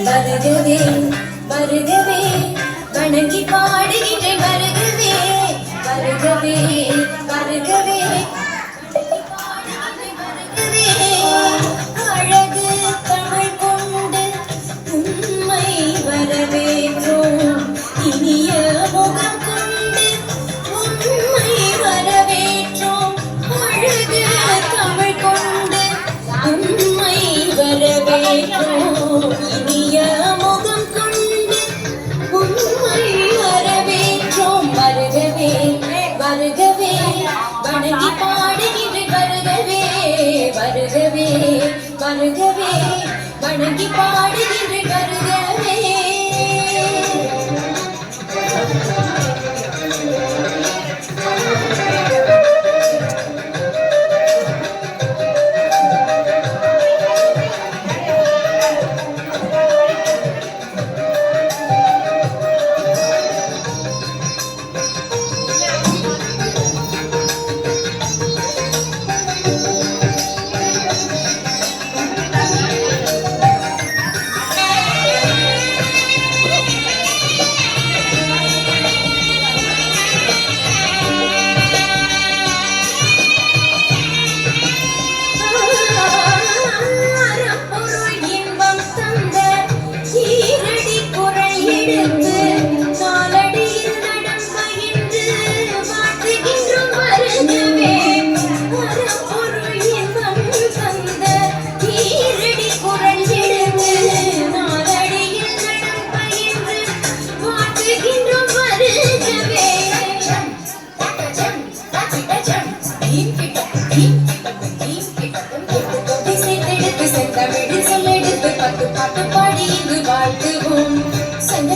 வருகவே வருகவே வணங்கி பாடுகின்றேன் வருகவே வருகவே வருகவே அழகு தமிழ் கொண்டு உண்மை வரவேற்றோம் இனிய முகம் கொண்டு உண்மை வரவேற்றோம் அழகு தமிழ் கொண்டு உண்மை வரவேற்றோம் இனிய முகம் கொண்டு உண்மை வரவேற்றோம் வருகவே வருகவே வணங்கி பாடுகின்ற வருகவே வருகவே வருகவே வணங்கி பாடுகின்ற வருகவே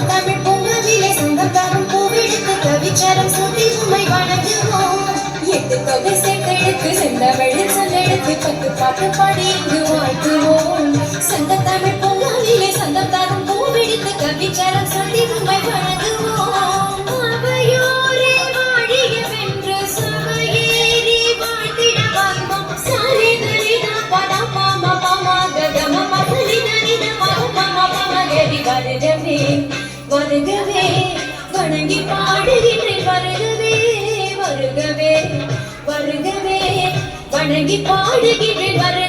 தமிழ் பொங்கவிலை சொந்தம் தரும் பூவெடுத்து கவிச்சரம் சுத்தி உண்மை வணங்குவோம் எட்டு தொகை சேர்த்தெடுத்து செந்தமிழில் சொல்லெடுத்து பத்து பாட்டு பாடி இங்கு வாழ்த்துவோம் சங்க தமிழ் பொங்கவிலை சொந்தம் தரும் பூவெடுத்து கவிச்சரம் சுத்தி உண்மை வணங்குவோம் அவையோரே வாழியவென்று சபையேறி வாழ்த்திட வந்தோம் சாரி தரித பதா பாமா பாமா கதம மகலி தரித பாமா பாமா கதி வருகவே வருகவே வணங்கி பாடுகின்றேன் வருகவே வருகவே வருகவே வணங்கி பாடுகின்றேன் வருகவே